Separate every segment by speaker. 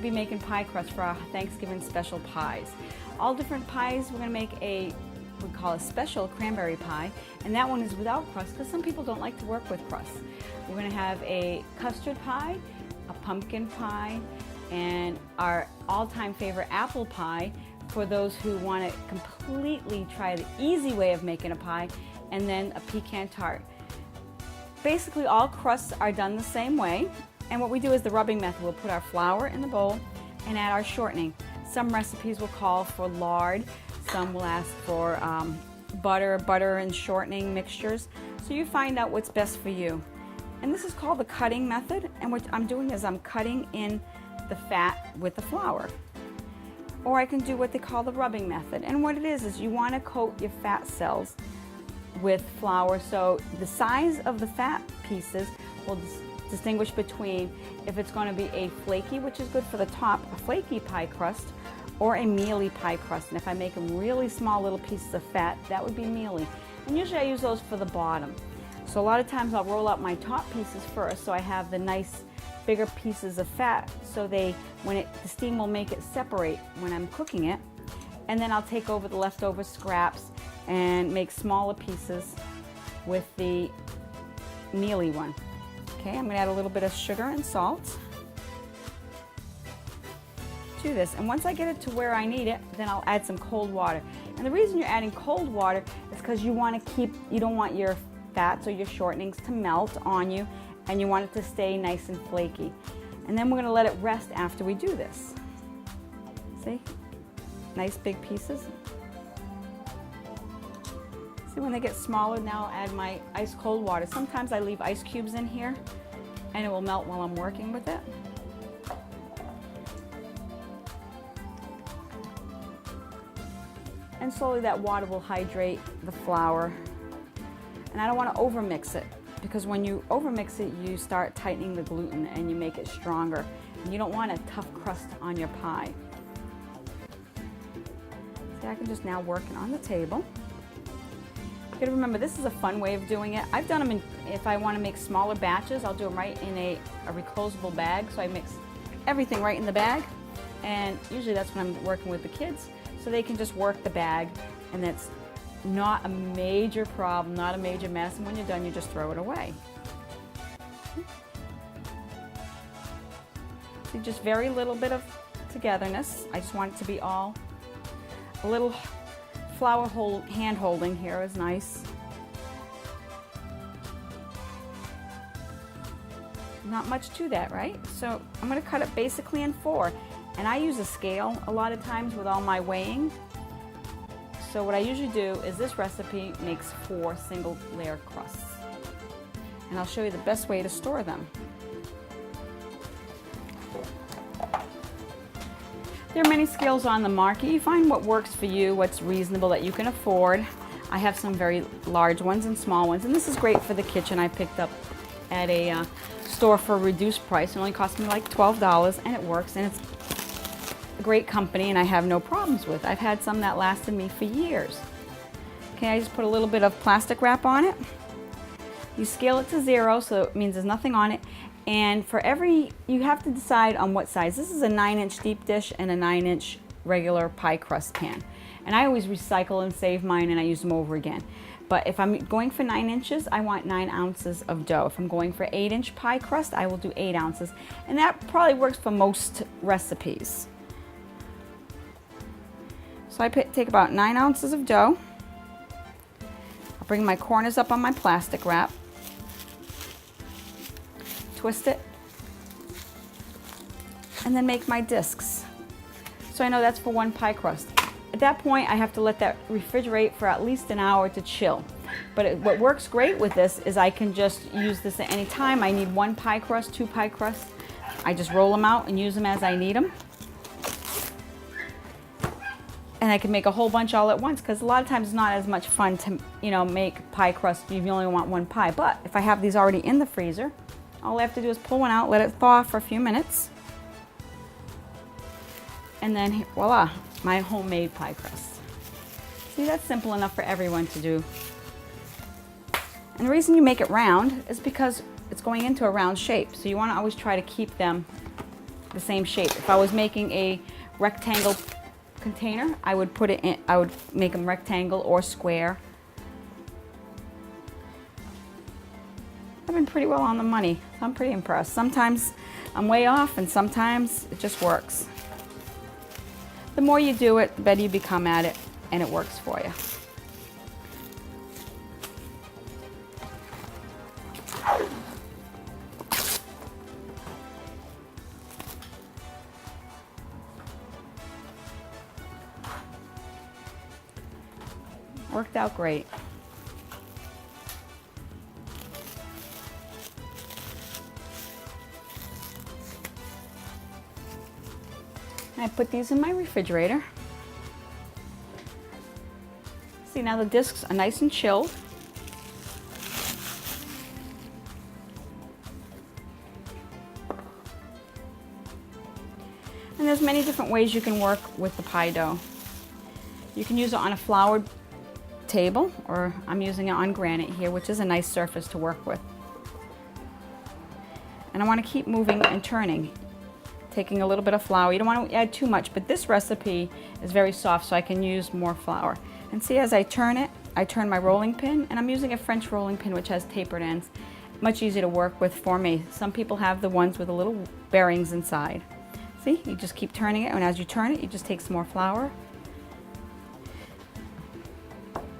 Speaker 1: be making pie crust for our Thanksgiving special pies. All different pies, we're gonna make we call a special cranberry pie, and that one is without crust because some people don't like to work with crust. We're gonna have a custard pie, a pumpkin pie, and our all-time favorite apple pie for those who want to completely try the easy way of making a pie, and then a pecan tart. Basically, all crusts are done the same way, and what we do is the rubbing method. We'll put our flour in the bowl and add our shortening. Some recipes will call for lard, some will ask for butter and shortening mixtures. So you find out what's best for you. And this is called the cutting method, and what I'm doing is I'm cutting in the fat with the flour. Or I can do what they call the rubbing method. And what it is you want to coat your fat cells with flour, so the size of the fat pieces will distinguish between if it's going to be a flaky, which is good for the top, a flaky pie crust, or a mealy pie crust. And if I make them really small little pieces of fat, that would be mealy. And usually I use those for the bottom. So a lot of times I'll roll out my top pieces first, so I have the nice bigger pieces of fat, so the steam will make it separate when I'm cooking it. And then I'll take over the leftover scraps and make smaller pieces with the mealy one. Okay, I'm gonna add a little bit of sugar and salt to this. And once I get it to where I need it, then I'll add some cold water. And the reason you're adding cold water is because you don't want your fats or your shortenings to melt on you, and you want it to stay nice and flaky. And then we're gonna let it rest after we do this. See? Nice big pieces. See, when they get smaller, now I'll add my ice cold water. Sometimes I leave ice cubes in here and it will melt while I'm working with it. And slowly that water will hydrate the flour. And I don't want to overmix it, because when you overmix it, you start tightening the gluten and you make it stronger. And you don't want a tough crust on your pie. See, I can just now work it on the table. You gotta remember, this is a fun way of doing it. I've done them if I want to make smaller batches, I'll do them right in a reclosable bag. So I mix everything right in the bag, and usually that's when I'm working with the kids, so they can just work the bag, and that's not a major problem, not a major mess, and when you're done, you just throw it away. See, just very little bit of togetherness. I just want it to be all a little flour hand holding here is nice. Not much to that, right? So I'm going to cut it basically in 4, and I use a scale a lot of times with all my weighing. So what I usually do is this recipe makes 4 single layer crusts, and I'll show you the best way to store them. There are many scales on the market. You find what works for you, what's reasonable that you can afford. I have some very large ones and small ones, and this is great for the kitchen. I picked up at a store for a reduced price. It only cost me like $12, and it works, and it's a great company, and I have no problems with. I've had some that lasted me for years. Okay, I just put a little bit of plastic wrap on it. You scale it to 0, so it means there's nothing on it. And for you have to decide on what size. This is a 9-inch deep dish and a 9-inch regular pie crust pan. And I always recycle and save mine, and I use them over again. But if I'm going for 9 inches, I want 9 ounces of dough. If I'm going for 8-inch pie crust, I will do 8 ounces. And that probably works for most recipes. So I take about 9 ounces of dough. I'll bring my corners up on my plastic wrap. Twist it, and then make my discs. So I know that's for 1 pie crust. At that point, I have to let that refrigerate for at least an hour to chill. But what works great with this is I can just use this at any time. I need 1 pie crust, 2 pie crusts. I just roll them out and use them as I need them. And I can make a whole bunch all at once, because a lot of times it's not as much fun to, make pie crust if you only want 1 pie. But if I have these already in the freezer, all I have to do is pull one out, let it thaw for a few minutes, and then voila, my homemade pie crust. See, that's simple enough for everyone to do. And the reason you make it round is because it's going into a round shape, so you want to always try to keep them the same shape. If I was making a rectangle container, I would put it in, I would make them rectangle or square. I've been pretty well on the money, so I'm pretty impressed. Sometimes I'm way off and sometimes it just works. The more you do it, the better you become at it, and it works for you. Worked out great. I put these in my refrigerator. See, now the discs are nice and chilled. And there's many different ways you can work with the pie dough. You can use it on a floured table, or I'm using it on granite here, which is a nice surface to work with. And I want to keep moving and turning, taking a little bit of flour. You don't want to add too much, but this recipe is very soft, so I can use more flour. And see, as I turn it, I turn my rolling pin, and I'm using a French rolling pin which has tapered ends. Much easier to work with for me. Some people have the ones with the little bearings inside. See, you just keep turning it, and as you turn it, you just take some more flour.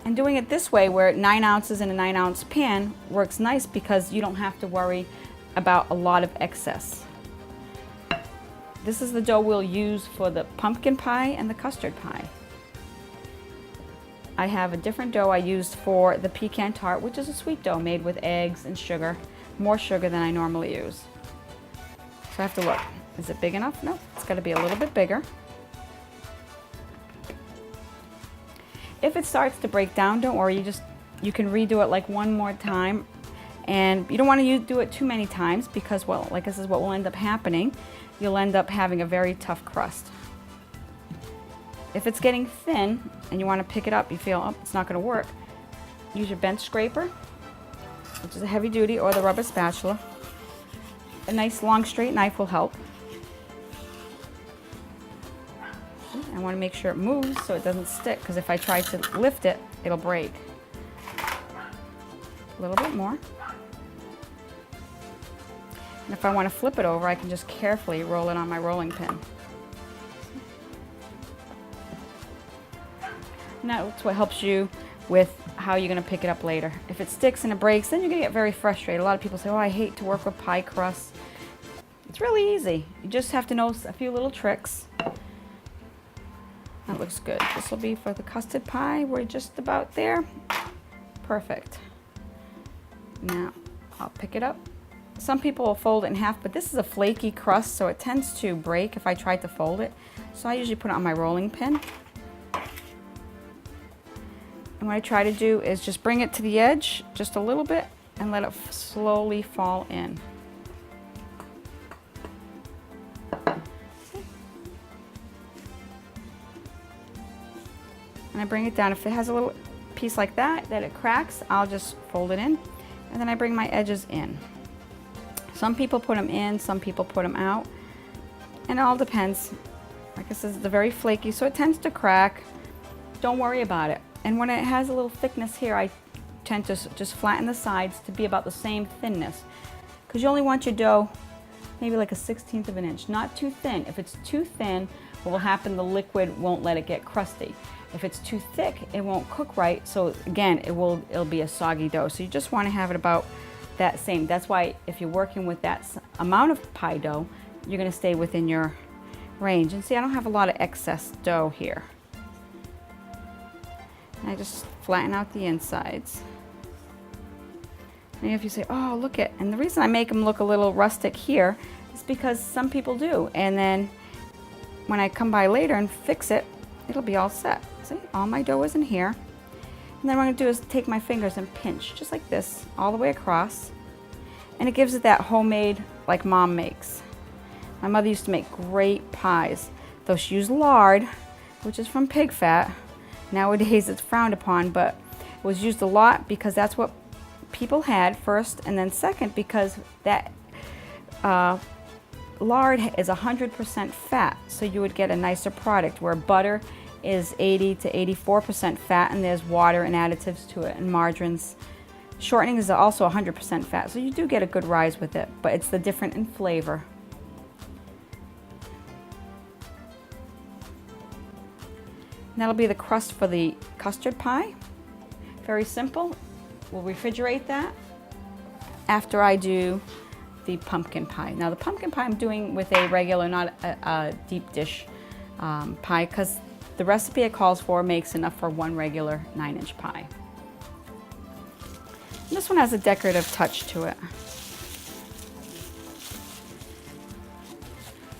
Speaker 1: And doing it this way, where 9 ounces in a 9-ounce pan, works nice because you don't have to worry about a lot of excess. This is the dough we'll use for the pumpkin pie and the custard pie. I have a different dough I used for the pecan tart, which is a sweet dough made with eggs and sugar, more sugar than I normally use. So I have to look. Is it big enough? No, it's got to be a little bit bigger. If it starts to break down, don't worry, you can redo it like one more time. And you don't want to do it too many times because, well, like this is what will end up happening. You'll end up having a very tough crust. If it's getting thin and you want to pick it up, you feel, oh, it's not going to work, use your bench scraper, which is a heavy duty, or the rubber spatula. A nice long straight knife will help. I want to make sure it moves so it doesn't stick, because if I try to lift it, it'll break. A little bit more. And if I want to flip it over, I can just carefully roll it on my rolling pin. And that's what helps you with how you're going to pick it up later. If it sticks and it breaks, then you're going to get very frustrated. A lot of people say, oh, I hate to work with pie crusts. It's really easy. You just have to know a few little tricks. That looks good. This will be for the custard pie. We're just about there. Perfect. Now, I'll pick it up. Some people will fold it in half, but this is a flaky crust, so it tends to break if I try to fold it. So I usually put it on my rolling pin. And what I try to do is just bring it to the edge just a little bit and let it slowly fall in. And I bring it down. If it has a little piece like that it cracks, I'll just fold it in. And then I bring my edges in. Some people put them in, some people put them out. And it all depends. Like I said, they're very flaky, so it tends to crack. Don't worry about it. And when it has a little thickness here, I tend to just flatten the sides to be about the same thinness. Because you only want your dough maybe like a 1/16 of an inch, not too thin. If it's too thin, what will happen, the liquid won't let it get crusty. If it's too thick, it won't cook right, so again, it'll be a soggy dough. So you just want to have it about that same. That's why if you're working with that amount of pie dough, you're going to stay within your range. And see, I don't have a lot of excess dough here. And I just flatten out the insides. And if you say, oh, look it, and the reason I make them look a little rustic here is because some people do. And then when I come by later and fix it, it'll be all set. See, all my dough is in here. And then what I'm going to do is take my fingers and pinch, just like this, all the way across. And it gives it that homemade, like Mom makes. My mother used to make great pies, though she used lard, which is from pig fat. Nowadays it's frowned upon, but it was used a lot because that's what people had first, and then second because that lard is 100% fat, so you would get a nicer product, where butter is 80 to 84% fat, and there's water and additives to it, and margarines. Shortening is also 100% fat, so you do get a good rise with it, but it's the different in flavor. And that'll be the crust for the custard pie. Very simple. We'll refrigerate that after I do the pumpkin pie. Now the pumpkin pie I'm doing with a regular, not a deep dish pie, because the recipe it calls for makes enough for one regular 9-inch pie. And this one has a decorative touch to it.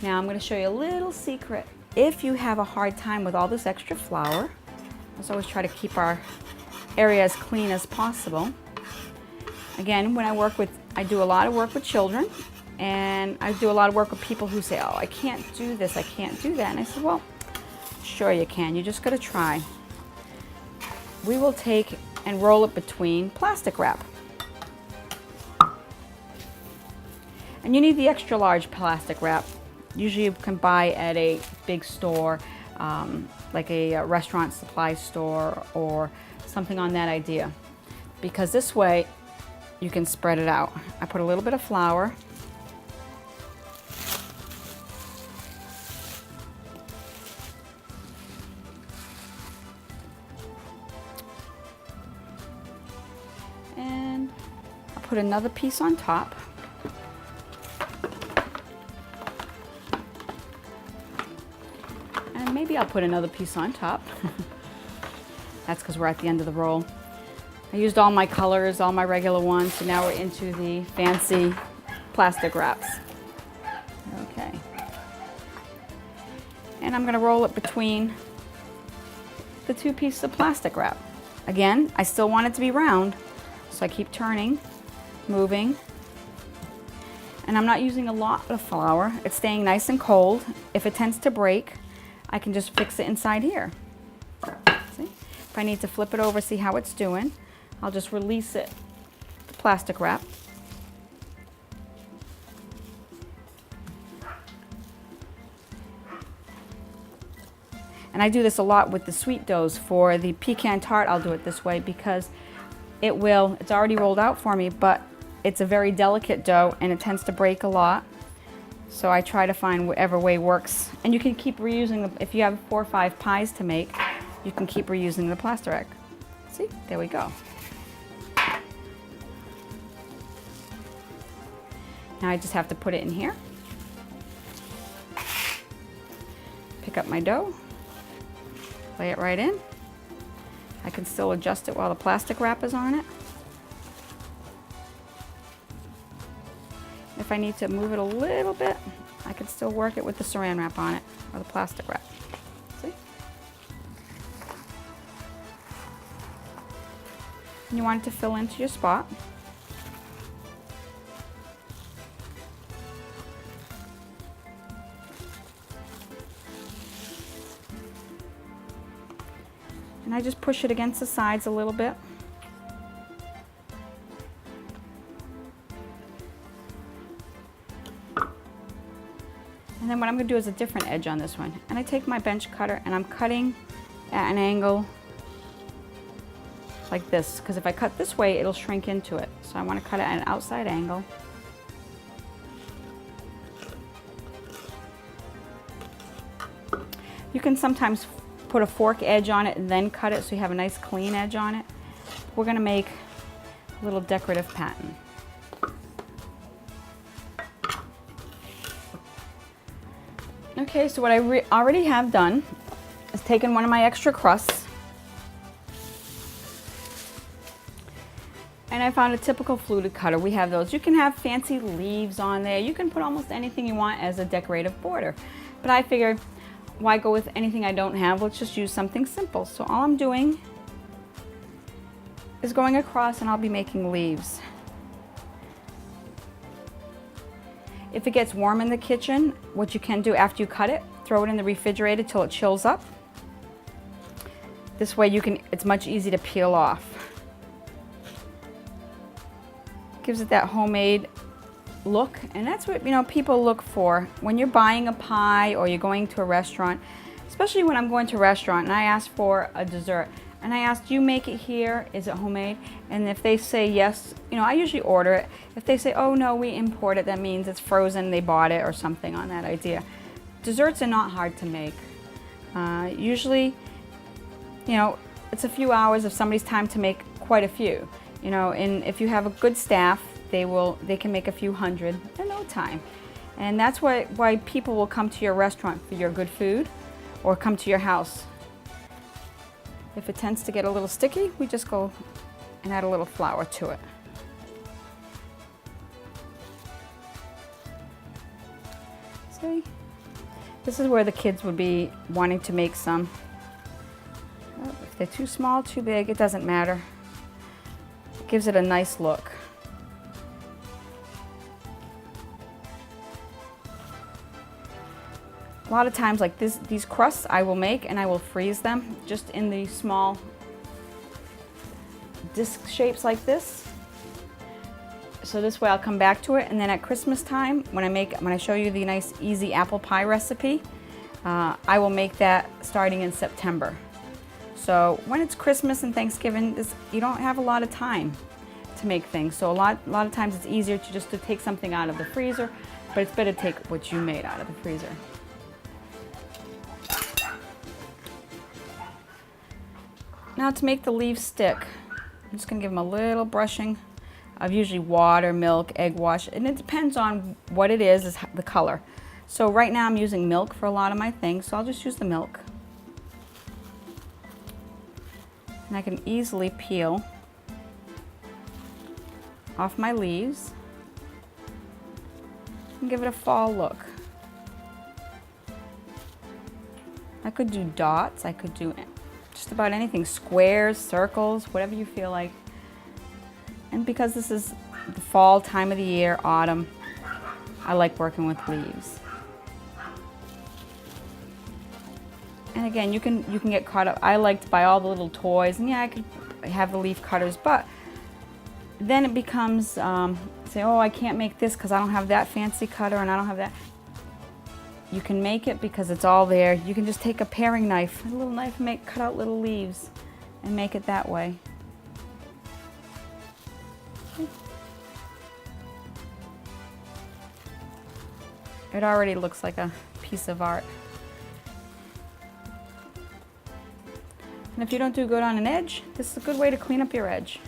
Speaker 1: Now I'm going to show you a little secret. If you have a hard time with all this extra flour, let's always try to keep our area as clean as possible. Again, when I do a lot of work with children, and I do a lot of work with people who say, oh, I can't do this, I can't do that. And I said, well, sure you can, you just gotta try. We will take and roll it between plastic wrap. And you need the extra large plastic wrap. Usually you can buy at a big store, like a restaurant supply store or something on that idea. Because this way, you can spread it out. I put a little bit of flour. And I'll put another piece on top. And maybe I'll put another piece on top. That's because we're at the end of the roll. I used all my colors, all my regular ones, so now we're into the fancy plastic wraps. Okay. And I'm going to roll it between the two pieces of plastic wrap. Again, I still want it to be round, so I keep turning, moving. And I'm not using a lot of flour. It's staying nice and cold. If it tends to break, I can just fix it inside here. See? If I need to flip it over, see how it's doing, I'll just release it, the plastic wrap. And I do this a lot with the sweet doughs. For the pecan tart, I'll do it this way because it's already rolled out for me, but it's a very delicate dough and it tends to break a lot. So I try to find whatever way works. And you can keep reusing them. If you have 4 or 5 pies to make, you can keep reusing the plastic wrap. See, there we go. Now I just have to put it in here. Pick up my dough, lay it right in. I can still adjust it while the plastic wrap is on it. If I need to move it a little bit, I can still work it with the saran wrap on it, or the plastic wrap. See? And you want it to fill into your spot. And I just push it against the sides a little bit. And then what I'm going to do is a different edge on this one. And I take my bench cutter and I'm cutting at an angle like this, because if I cut this way, it'll shrink into it. So I want to cut it at an outside angle. You can sometimes put a fork edge on it and then cut it so you have a nice clean edge on it. We're going to make a little decorative pattern. Okay, so what I already have done is taken one of my extra crusts and I found a typical fluted cutter. We have those. You can have fancy leaves on there. You can put almost anything you want as a decorative border. But I figured, why go with anything I don't have? Let's just use something simple. So all I'm doing is going across and I'll be making leaves. If it gets warm in the kitchen, what you can do after you cut it, throw it in the refrigerator till it chills up. This way it's much easier to peel off. Gives it that homemade look, and that's what people look for when you're buying a pie or you're going to a restaurant. Especially when I'm going to a restaurant and I ask for a dessert and I ask, do you make it here? Is it homemade? And if they say yes, I usually order it. If they say, oh no, we import it, that means it's frozen, they bought it or something on that idea. Desserts are not hard to make. Usually, it's a few hours of somebody's time to make quite a few. And if you have a good staff, they can make a few hundred in no time. And that's why people will come to your restaurant for your good food or come to your house. If it tends to get a little sticky, we just go and add a little flour to it. See? This is where the kids would be wanting to make some. If they're too small, too big, it doesn't matter. It gives it a nice look. A lot of times like these crusts I will make and I will freeze them just in the small disc shapes like this. So this way I'll come back to it, and then at Christmas time when I show you the nice easy apple pie recipe, I will make that starting in September. So when it's Christmas and Thanksgiving, you don't have a lot of time to make things. So a lot of times it's easier to take something out of the freezer, but it's better to take what you made out of the freezer. Now to make the leaves stick, I'm just going to give them a little brushing of usually water, milk, egg wash, and it depends on what it is the color. So right now I'm using milk for a lot of my things, so I'll just use the milk. And I can easily peel off my leaves and give it a fall look. I could do dots, I could do just about anything, squares, circles, whatever you feel like. And because this is the fall time of the year, autumn, I like working with leaves. And again, you can get caught up. I like to buy all the little toys, and yeah, I could have the leaf cutters, but then it becomes, say, oh, I can't make this because I don't have that fancy cutter and I don't have that. You can make it because it's all there. You can just take a paring knife, a little knife, and cut out little leaves and make it that way. It already looks like a piece of art. And if you don't do good on an edge, this is a good way to clean up your edge.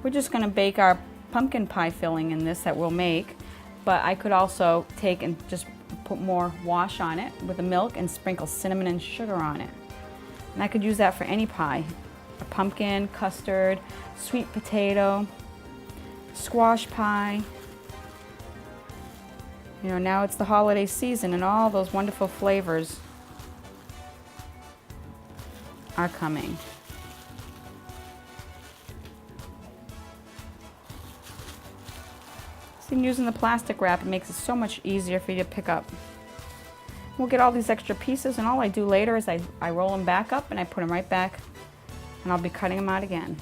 Speaker 1: We're just going to bake our pumpkin pie filling in this that we'll make, but I could also take and just put more wash on it with the milk and sprinkle cinnamon and sugar on it. And I could use that for any pie. A pumpkin, custard, sweet potato, squash pie. Now it's the holiday season and all those wonderful flavors are coming. Using the plastic wrap, it makes it so much easier for you to pick up. We'll get all these extra pieces, and all I do later is I roll them back up and I put them right back, and I'll be cutting them out again.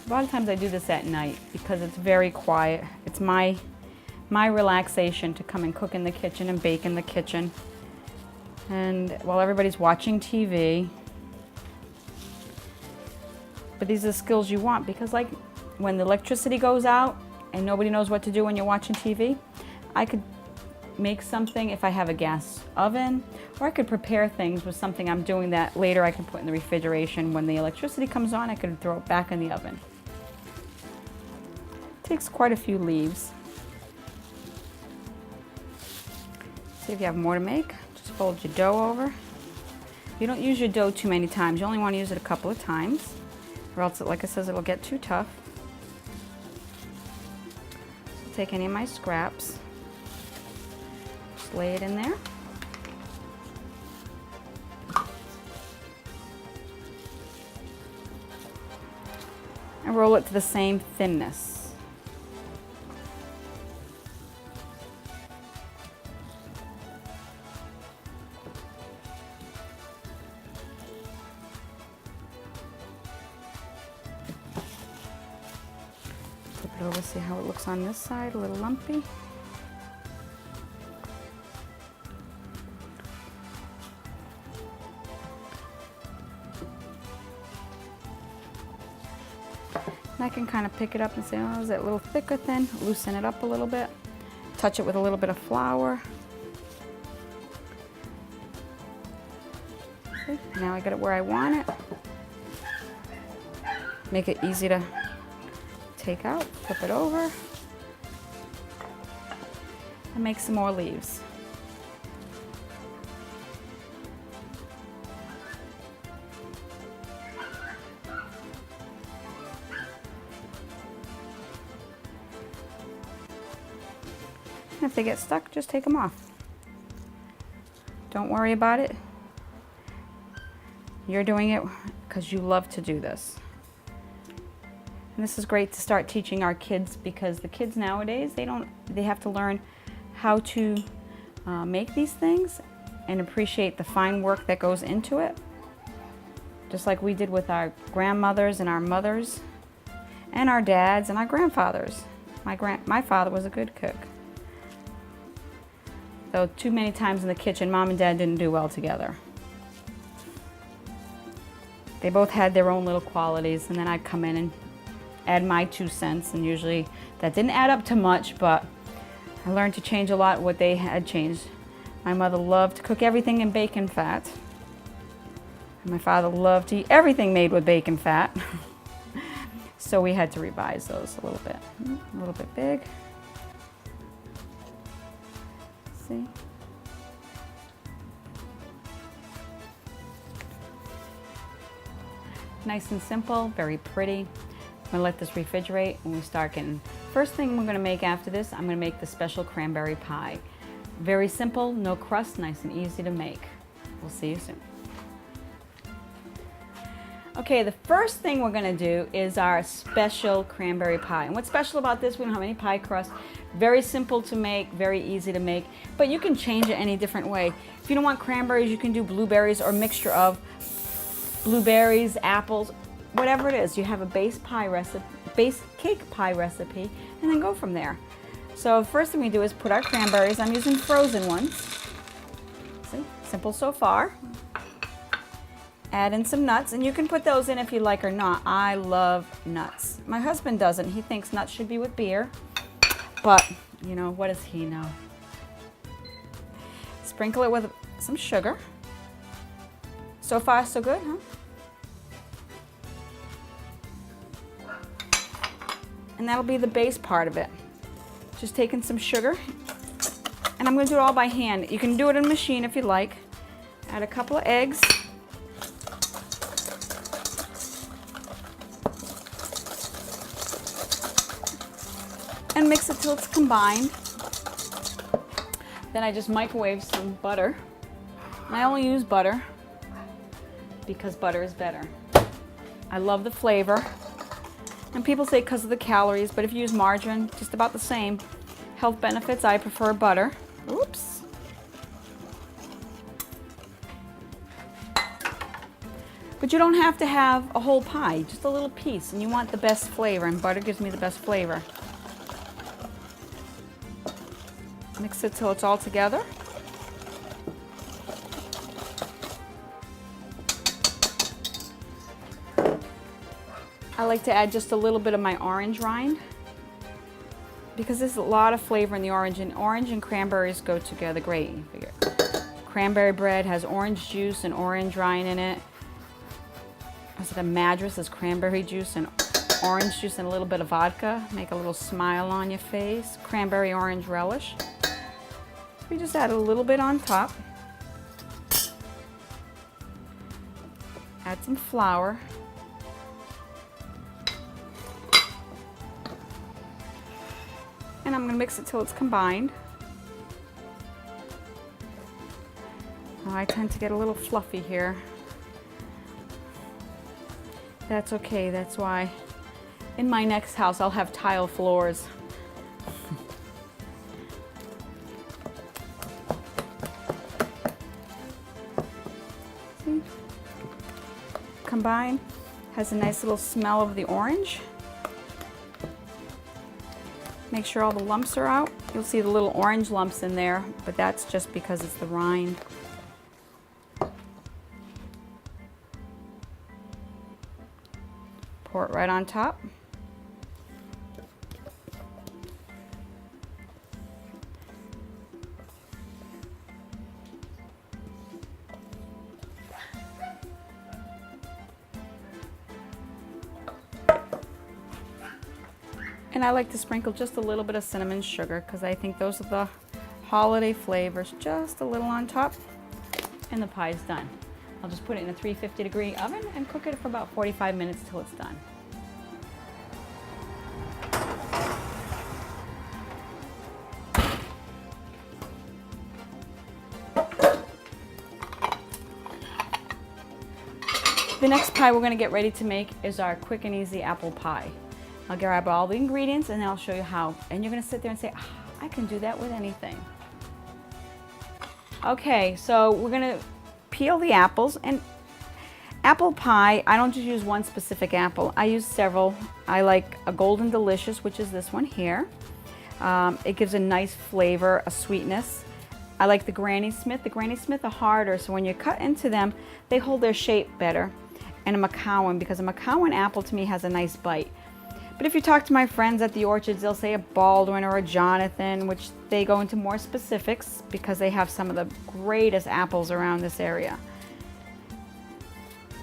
Speaker 1: A lot of times I do this at night because it's very quiet. It's my relaxation to come and cook in the kitchen and bake in the kitchen, and while everybody's watching TV. But these are the skills you want, because like when the electricity goes out and nobody knows what to do when you're watching TV, I could make something if I have a gas oven, or I could prepare things with something I'm doing that later I can put in the refrigeration. When the electricity comes on, I can throw it back in the oven. It takes quite a few leaves. See if you have more to make. Just fold your dough over. You don't use your dough too many times. You only want to use it a couple of times, or else, like it says, it'll get too tough. Take any of my scraps, just lay it in there. And roll it to the same thinness. it over, see how it looks on this side, a little lumpy. And I can kind of pick it up and say, oh, is it a little thick or thin? Loosen it up a little bit. Touch it with a little bit of flour. See? Now I got it where I want it. Make it easy to take out, flip it over, and make some more leaves. And if they get stuck, just take them off. Don't worry about it. You're doing it because you love to do this. And this is great to start teaching our kids, because the kids nowadays, they have to learn how to make these things and appreciate the fine work that goes into it. Just like we did with our grandmothers and our mothers and our dads and our grandfathers. My father was a good cook. Though too many times in the kitchen, Mom and Dad didn't do well together. They both had their own little qualities, and then I'd come in and add my 2 cents, and usually that didn't add up to much, but I learned to change a lot what they had changed. My mother loved to cook everything in bacon fat, and my father loved to eat everything made with bacon fat. So we had to revise those a little bit big. See? Nice and simple, very pretty. I'm gonna let this refrigerate when we start getting. First thing we're gonna make after this, I'm gonna make the special cranberry pie. Very simple, no crust, nice and easy to make. We'll see you soon. Okay, the first thing we're gonna do is our special cranberry pie. And what's special about this, we don't have any pie crust. Very simple to make, very easy to make, but you can change it any different way. If you don't want cranberries, you can do blueberries or a mixture of blueberries, apples, whatever it is. You have a base cake pie recipe, and then go from there. So first thing we do is put our cranberries. I'm using frozen ones. See, simple so far. Add in some nuts, and you can put those in if you like or not. I love nuts. My husband doesn't. He thinks nuts should be with beer, but you know, what does he know? Sprinkle it with some sugar. So far, so good, huh? And that'll be the base part of it. Just taking some sugar, and I'm going to do it all by hand. You can do it in a machine if you like. Add a couple of eggs. And mix it till it's combined. Then I just microwave some butter. And I only use butter because butter is better. I love the flavor. And people say because of the calories, but if you use margarine, just about the same. Health benefits, I prefer butter. Oops. But you don't have to have a whole pie, just a little piece, and you want the best flavor, and butter gives me the best flavor. Mix it till it's all together. I like to add just a little bit of my orange rind because there's a lot of flavor in the orange, and cranberries go together great. Cranberry bread has orange juice and orange rind in it. Is it a Madras? There's cranberry juice and orange juice and a little bit of vodka. Make a little smile on your face. Cranberry orange relish. We just add a little bit on top. Add some flour. And I'm going to mix it till it's combined. Oh, I tend to get a little fluffy here. That's okay, that's why in my next house I'll have tile floors. See? Combine, has a nice little smell of the orange. Make sure all the lumps are out. You'll see the little orange lumps in there, but that's just because it's the rind. Pour it right on top. And I like to sprinkle just a little bit of cinnamon sugar because I think those are the holiday flavors. Just a little on top, and the pie is done. I'll just put it in a 350-degree oven and cook it for about 45 minutes till it's done. The next pie we're going to get ready to make is our quick and easy apple pie. I'll grab all the ingredients and then I'll show you how. And you're going to sit there and say, I can do that with anything. Okay, so we're going to peel the apples. And apple pie, I don't just use one specific apple. I use several. I like a Golden Delicious, which is this one here. It gives a nice flavor, a sweetness. I like the Granny Smith. The Granny Smith are harder, so when you cut into them, they hold their shape better. And a Macallan, because a Macallan apple to me has a nice bite. But if you talk to my friends at the orchards, they'll say a Baldwin or a Jonathan, which they go into more specifics because they have some of the greatest apples around this area.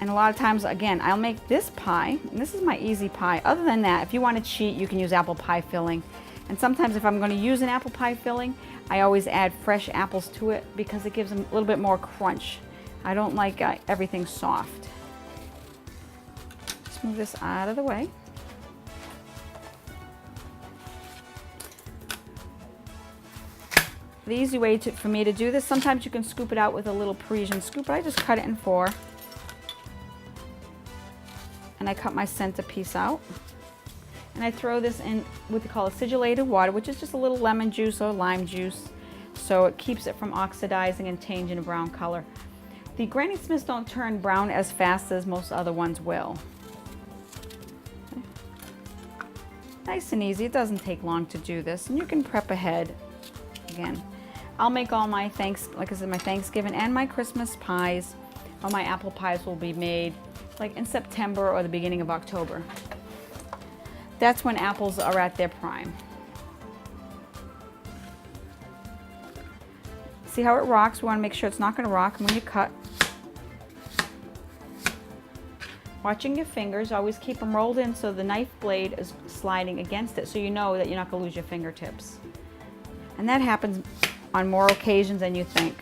Speaker 1: And a lot of times, again, I'll make this pie, and this is my easy pie. Other than that, if you want to cheat, you can use apple pie filling. And sometimes if I'm going to use an apple pie filling, I always add fresh apples to it because it gives them a little bit more crunch. I don't like everything soft. Let's move this out of the way. The easy way for me to do this, sometimes you can scoop it out with a little Parisian scoop, but I just cut it in 4. And I cut my center piece out. And I throw this in what they call acidulated water, which is just a little lemon juice or lime juice. So it keeps it from oxidizing and changing a brown color. The Granny Smiths don't turn brown as fast as most other ones will. Nice and easy, it doesn't take long to do this, and you can prep ahead. Again, I'll make all my like I said, my Thanksgiving and my Christmas pies. All my apple pies will be made like in September or the beginning of October. That's when apples are at their prime. See how it rocks? We want to make sure it's not going to rock when you cut. Watching your fingers, always keep them rolled in so the knife blade is sliding against it so you know that you're not going to lose your fingertips. And that happens on more occasions than you think.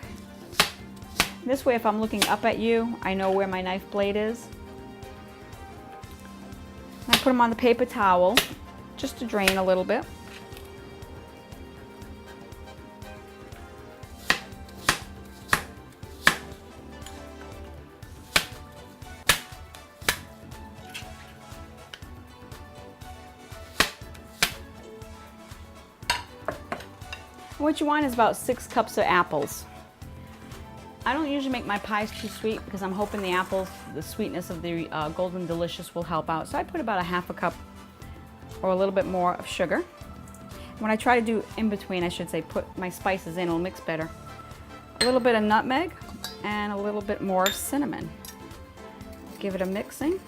Speaker 1: This way, if I'm looking up at you, I know where my knife blade is. And I put them on the paper towel just to drain a little bit. What you want is about 6 cups of apples. I don't usually make my pies too sweet because I'm hoping the apples, the sweetness of the Golden Delicious will help out. So I put about a half a cup or a little bit more of sugar. When I try to do in between, I should say, put my spices in, it'll mix better. A little bit of nutmeg and a little bit more cinnamon. Give it a mixing.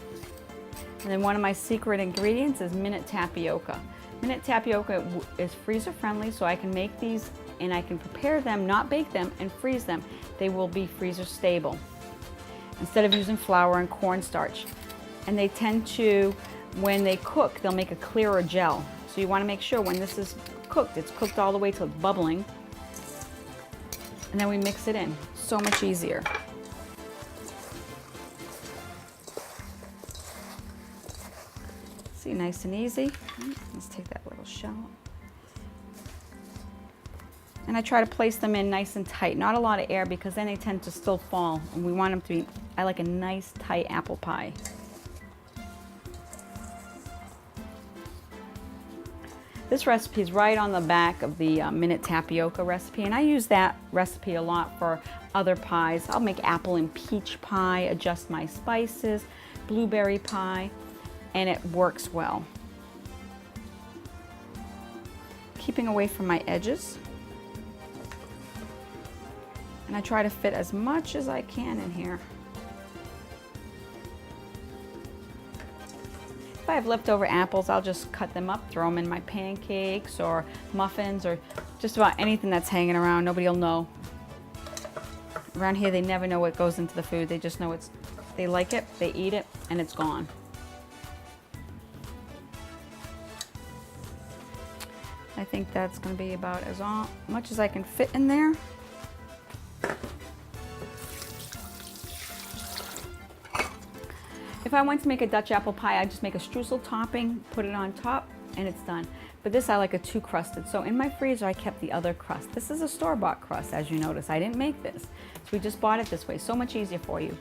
Speaker 1: And then one of my secret ingredients is minute tapioca. Minute tapioca is freezer friendly, so I can make these and I can prepare them, not bake them, and freeze them. They will be freezer stable instead of using flour and cornstarch. And they tend to, when they cook, they'll make a clearer gel. So you want to make sure when this is cooked, it's cooked all the way till it's bubbling. And then we mix it in. So much easier. See, nice and easy. Let's take that little shell. And I try to place them in nice and tight, not a lot of air because then they tend to still fall. And we want them to be, I like a nice tight apple pie. This recipe is right on the back of the minute tapioca recipe, and I use that recipe a lot for other pies. I'll make apple and peach pie, adjust my spices, blueberry pie, and it works well. keeping away from my edges. And I try to fit as much as I can in here. If I have leftover apples, I'll just cut them up, throw them in my pancakes or muffins or just about anything that's hanging around. Nobody will know. Around here, they never know what goes into the food. They just know they like it, they eat it, and it's gone. I think that's going to be about as much as I can fit in there. If I want to make a Dutch apple pie, I just make a streusel topping, put it on top, and it's done. But this I like a two crusted. So in my freezer, I kept the other crust. This is a store-bought crust, as you notice. I didn't make this. So we just bought it this way. So much easier for you.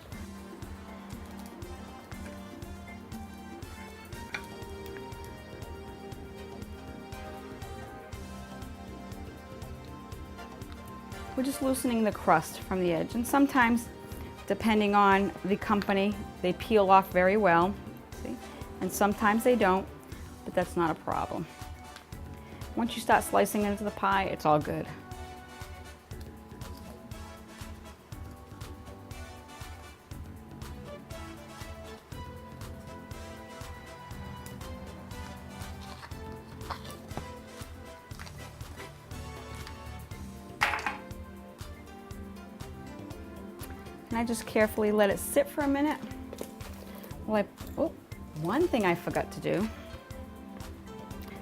Speaker 1: We're just loosening the crust from the edge. And sometimes, depending on the company, they peel off very well. See? And sometimes they don't, but that's not a problem. Once you start slicing it into the pie, it's all good. And I just carefully let it sit for a minute. Oh, one thing I forgot to do.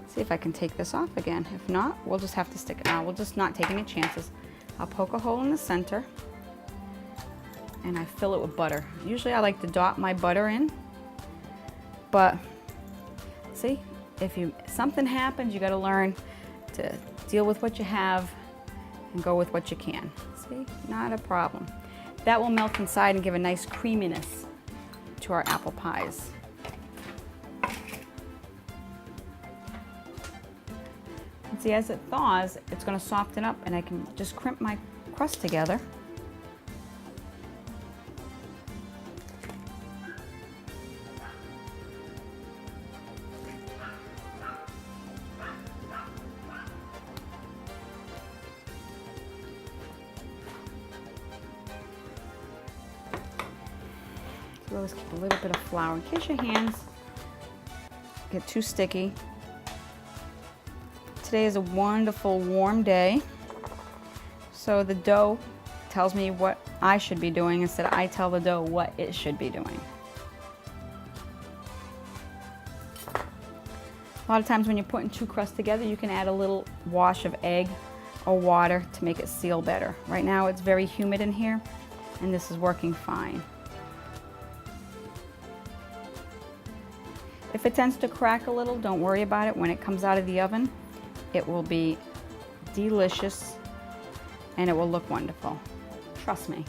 Speaker 1: See if I can take this off again. If not, we'll just have to stick it out. We'll just not take any chances. I'll poke a hole in the center and I fill it with butter. Usually I like to dot my butter in, but see, if something happens, you got to learn to deal with what you have and go with what you can. See, not a problem. That will melt inside and give a nice creaminess to our apple pies. And see, as it thaws, it's going to soften up and I can just crimp my crust together. Let's keep a little bit of flour in case your hands get too sticky. Today is a wonderful warm day, so the dough tells me what I should be doing instead of I tell the dough what it should be doing. A lot of times when you're putting two crusts together, you can add a little wash of egg or water to make it seal better. Right now it's very humid in here and this is working fine. If it tends to crack a little, don't worry about it. When it comes out of the oven, it will be delicious and it will look wonderful. Trust me.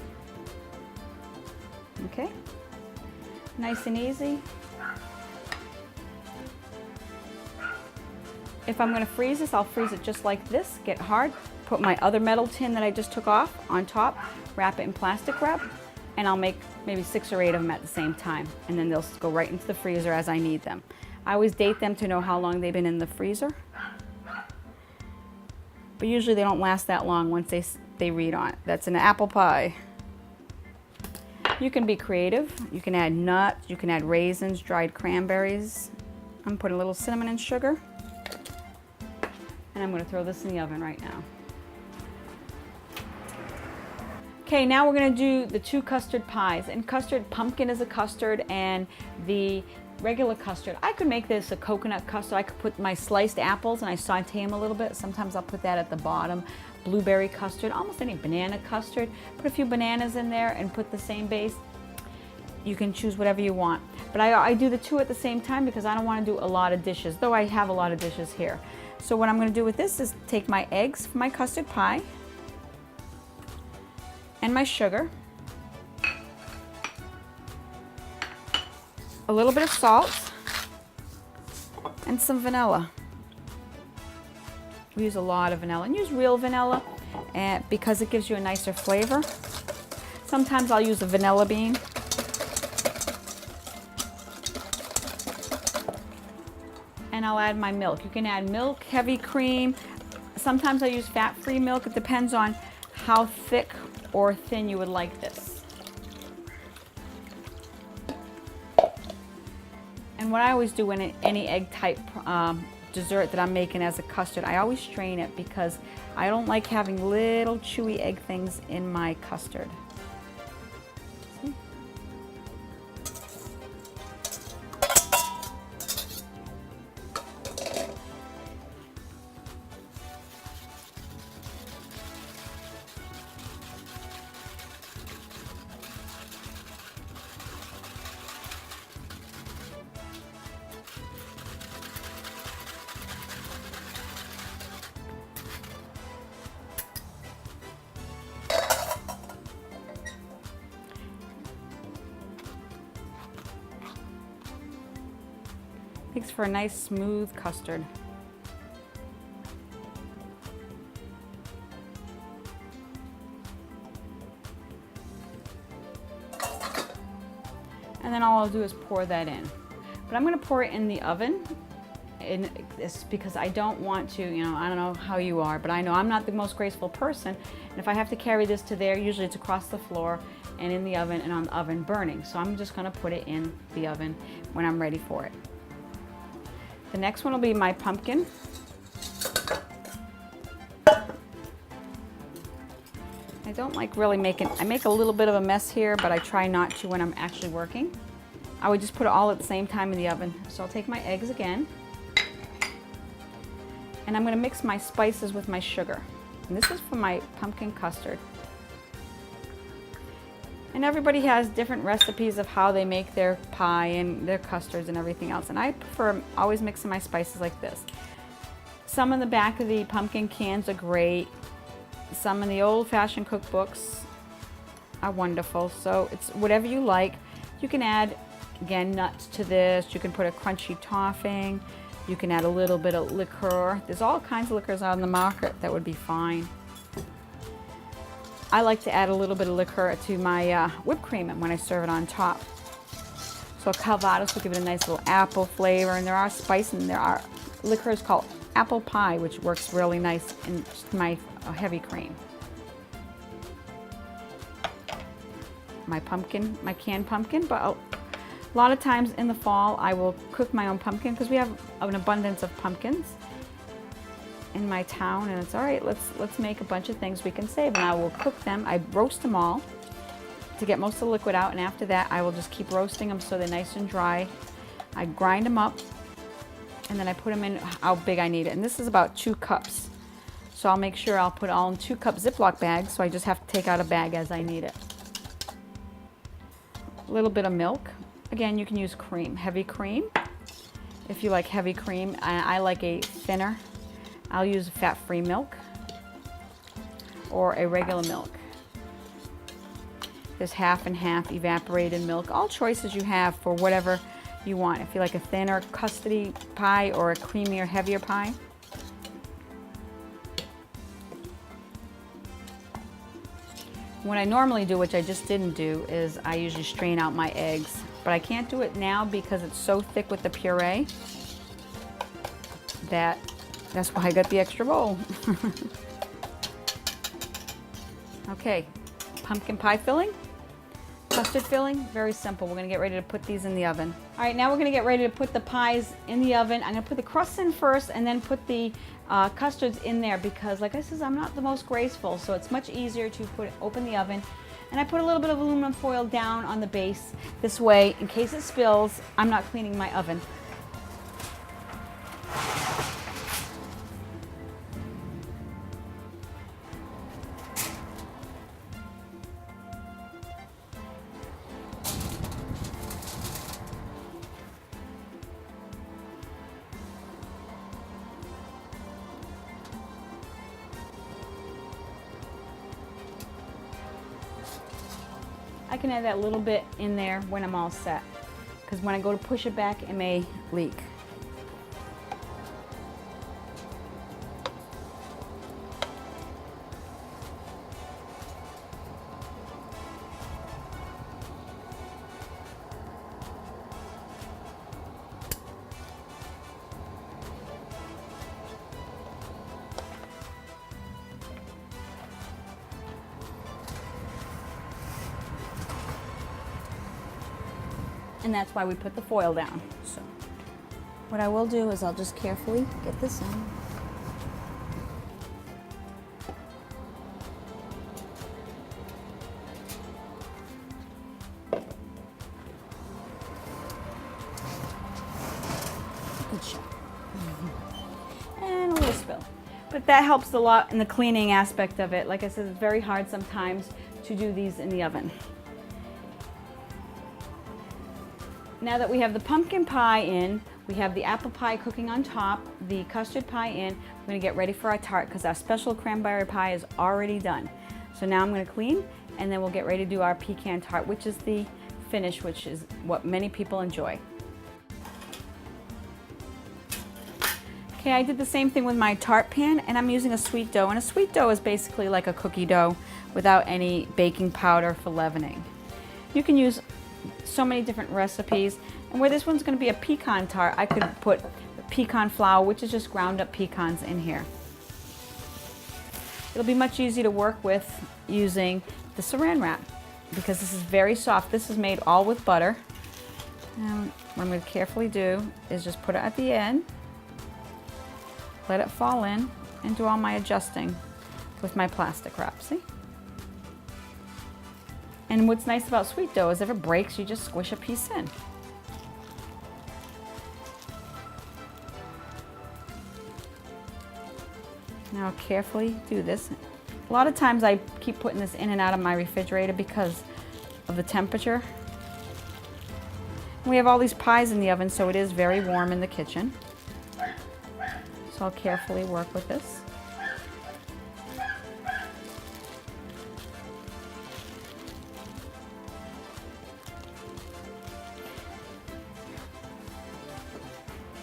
Speaker 1: Okay? Nice and easy. If I'm going to freeze this, I'll freeze it just like this, get hard, put my other metal tin that I just took off on top, wrap it in plastic wrap, and I'll make maybe 6 or 8 of them at the same time, and then they'll go right into the freezer as I need them. I always date them to know how long they've been in the freezer, but usually they don't last that long once they read on it. That's an apple pie. You can be creative. You can add nuts, you can add raisins, dried cranberries. I'm putting a little cinnamon and sugar, and I'm going to throw this in the oven right now. Okay, now we're going to do the 2 custard pies. And custard, pumpkin is a custard, and the regular custard. I could make this a coconut custard. I could put my sliced apples and I saute them a little bit. Sometimes I'll put that at the bottom. Blueberry custard, almost any banana custard. Put a few bananas in there and put the same base. You can choose whatever you want. But I do the 2 at the same time because I don't want to do a lot of dishes, though I have a lot of dishes here. So what I'm going to do with this is take my eggs for my custard pie and my sugar, a little bit of salt, and some vanilla. We use a lot of vanilla, and use real vanilla because it gives you a nicer flavor. Sometimes I'll use a vanilla bean. And I'll add my milk. You can add milk, heavy cream, Sometimes I use fat-free milk. It depends on how thick or thin you would like this. And what I always do in any egg type dessert that I'm making as a custard, I always strain it because I don't like having little chewy egg things in my custard. See? Makes for a nice smooth custard. And then all I'll do is pour that in. But I'm going to pour it in the oven. And it's because I don't want to, I don't know how you are, but I know I'm not the most graceful person. And if I have to carry this to there, usually it's across the floor and in the oven and on the oven burning. So I'm just going to put it in the oven when I'm ready for it. The next one will be my pumpkin. I don't like really I make a little bit of a mess here, but I try not to when I'm actually working. I would just put it all at the same time in the oven. So I'll take my eggs again. And I'm going to mix my spices with my sugar. And this is for my pumpkin custard. And everybody has different recipes of how they make their pie and their custards and everything else. And I prefer always mixing my spices like this. Some in the back of the pumpkin cans are great. Some in the old-fashioned cookbooks are wonderful. So it's whatever you like. You can add, again, nuts to this. You can put a crunchy topping. You can add a little bit of liqueur. There's all kinds of liqueurs on the market that would be fine. I like to add a little bit of liqueur to my whipped cream when I serve it on top. So Calvados will give it a nice little apple flavor, and there are spice and there are liqueurs called apple pie, which works really nice in my heavy cream. My pumpkin, my canned pumpkin, but a lot of times in the fall I will cook my own pumpkin because we have an abundance of pumpkins in my town, and it's all right, let's make a bunch of things we can save, and I will cook them. I roast them all to get most of the liquid out, and after that I will just keep roasting them so they're nice and dry. I grind them up, and then I put them in how big I need it, and this is about 2 cups. So I'll make sure I'll put it all in 2-cup Ziploc bags, so I just have to take out a bag as I need it. A little bit of milk. Again, you can use cream, heavy cream. If you like heavy cream, I like a thinner. I'll use fat-free milk or a regular milk. There's half and half evaporated milk. All choices you have for whatever you want. If you like a thinner custardy pie or a creamier, heavier pie. What I normally do, which I just didn't do, is I usually strain out my eggs. But I can't do it now because it's so thick with the puree that's why I got the extra bowl. Okay, pumpkin pie filling, custard filling, very simple. We're gonna get ready to put these in the oven. All right, now we're gonna get ready to put the pies in the oven. I'm gonna put the crusts in first and then put the custards in there because, like I said, I'm not the most graceful, so it's much easier to open the oven. And I put a little bit of aluminum foil down on the base. This way, in case it spills, I'm not cleaning my oven. I can add that little bit in there when I'm all set, because when I go to push it back, it may leak. And that's why we put the foil down. So what I will do is I'll just carefully get this in. Good shot. And a little spill. But that helps a lot in the cleaning aspect of it. Like I said, it's very hard sometimes to do these in the oven. Now that we have the pumpkin pie in, we have the apple pie cooking on top, the custard pie in, we're gonna get ready for our tart because our special cranberry pie is already done. So now I'm gonna clean and then we'll get ready to do our pecan tart, which is the finish, which is what many people enjoy. Okay, I did the same thing with my tart pan and I'm using a sweet dough, and a sweet dough is basically like a cookie dough without any baking powder for leavening. You can use so many different recipes, and where this one's going to be a pecan tart, I could put pecan flour, which is just ground up pecans, in here. It'll be much easier to work with using the saran wrap because this is very soft. This is made all with butter. And what I'm going to carefully do is just put it at the end, let it fall in, and do all my adjusting with my plastic wrap. See? And what's nice about sweet dough is if it breaks, you just squish a piece in. Now carefully do this. A lot of times I keep putting this in and out of my refrigerator because of the temperature. We have all these pies in the oven, so it is very warm in the kitchen. So I'll carefully work with this.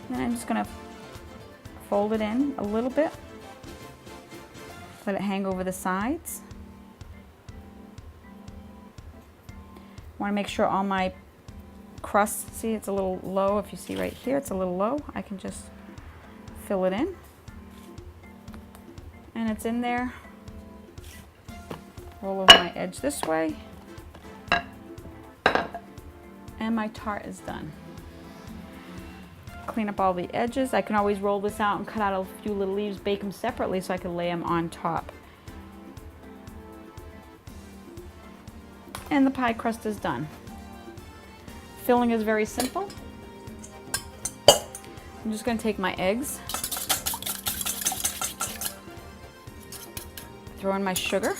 Speaker 1: And I'm just going to fold it in a little bit. Let it hang over the sides. I want to make sure all my crust, see it's a little low. If you see right here, it's a little low. I can just fill it in. And it's in there. Roll over my edge this way. And my tart is done. Clean up all the edges. I can always roll this out and cut out a few little leaves, bake them separately so I can lay them on top. And the pie crust is done. Filling is very simple. I'm just going to take my eggs, throw in my sugar,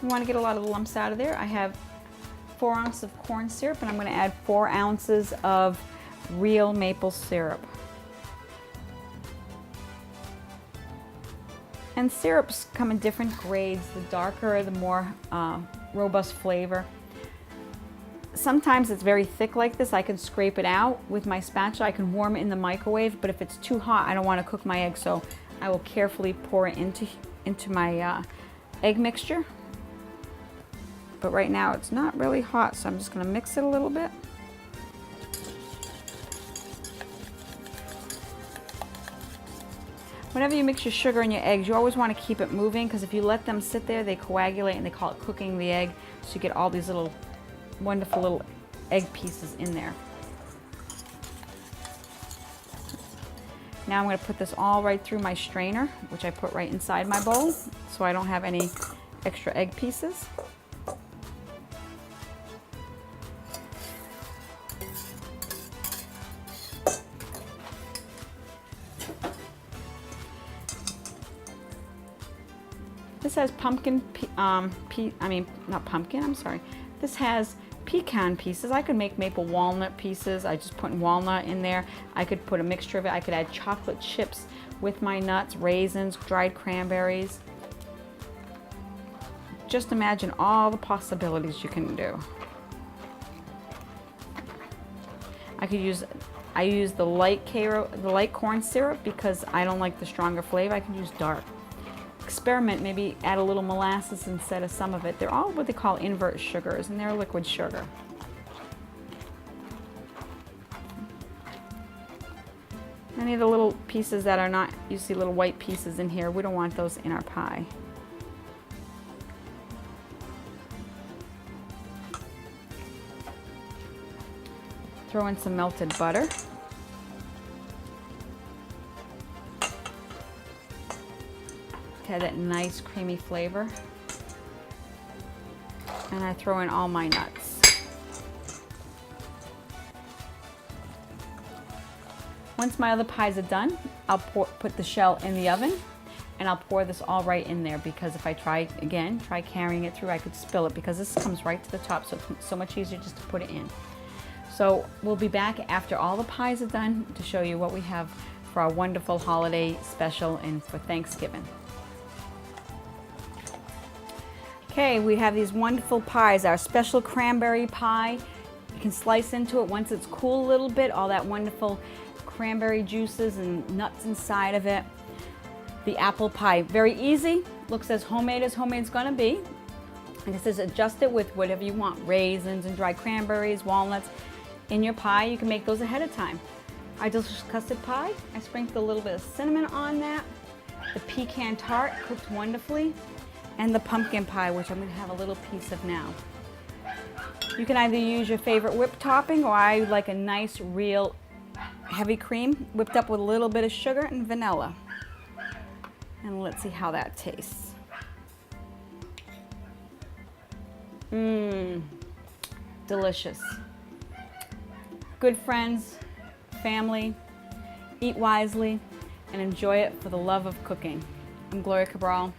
Speaker 1: you want to get a lot of the lumps out of there. I have 4 ounces of corn syrup, and I'm going to add 4 ounces of real maple syrup. And syrups come in different grades. The darker, the more robust flavor. Sometimes it's very thick like this. I can scrape it out with my spatula. I can warm it in the microwave, but if it's too hot, I don't want to cook my egg, so I will carefully pour it into my egg mixture. But right now it's not really hot, so I'm just going to mix it a little bit. Whenever you mix your sugar and your eggs, you always want to keep it moving, because if you let them sit there, they coagulate, and they call it cooking the egg. So you get all these little wonderful little egg pieces in there. Now I'm going to put this all right through my strainer, which I put right inside my bowl, so I don't have any extra egg pieces. This has pumpkin, not pumpkin, I'm sorry. This has pecan pieces. I could make maple walnut pieces. I just put walnut in there. I could put a mixture of it. I could add chocolate chips with my nuts, raisins, dried cranberries. Just imagine all the possibilities you can do. I use the light corn syrup because I don't like the stronger flavor. I can use dark. Experiment, maybe add a little molasses instead of some of it. They're all what they call invert sugars, and they're liquid sugar. Any of the little pieces that are not, you see little white pieces in here, we don't want those in our pie. Throw in some melted butter. Okay, that nice creamy flavor. And I throw in all my nuts. Once my other pies are done, I'll put the shell in the oven, and I'll pour this all right in there, because if I try carrying it through, I could spill it, because this comes right to the top, so it's so much easier just to put it in. So we'll be back after all the pies are done to show you what we have for our wonderful holiday special and for Thanksgiving. Okay, we have these wonderful pies, our special cranberry pie. You can slice into it once it's cool a little bit, all that wonderful cranberry juices and nuts inside of it. The apple pie, very easy, looks as homemade's gonna be. And it says adjust it with whatever you want, raisins and dried cranberries, walnuts. In your pie, you can make those ahead of time. Our delicious custard pie, I sprinkled a little bit of cinnamon on that. The pecan tart cooked wonderfully. And the pumpkin pie, which I'm gonna have a little piece of now. You can either use your favorite whipped topping, or I like a nice, real heavy cream whipped up with a little bit of sugar and vanilla. And let's see how that tastes. Delicious. Good friends, family, eat wisely, and enjoy it for the love of cooking. I'm Gloria Cabral.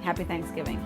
Speaker 1: Happy Thanksgiving.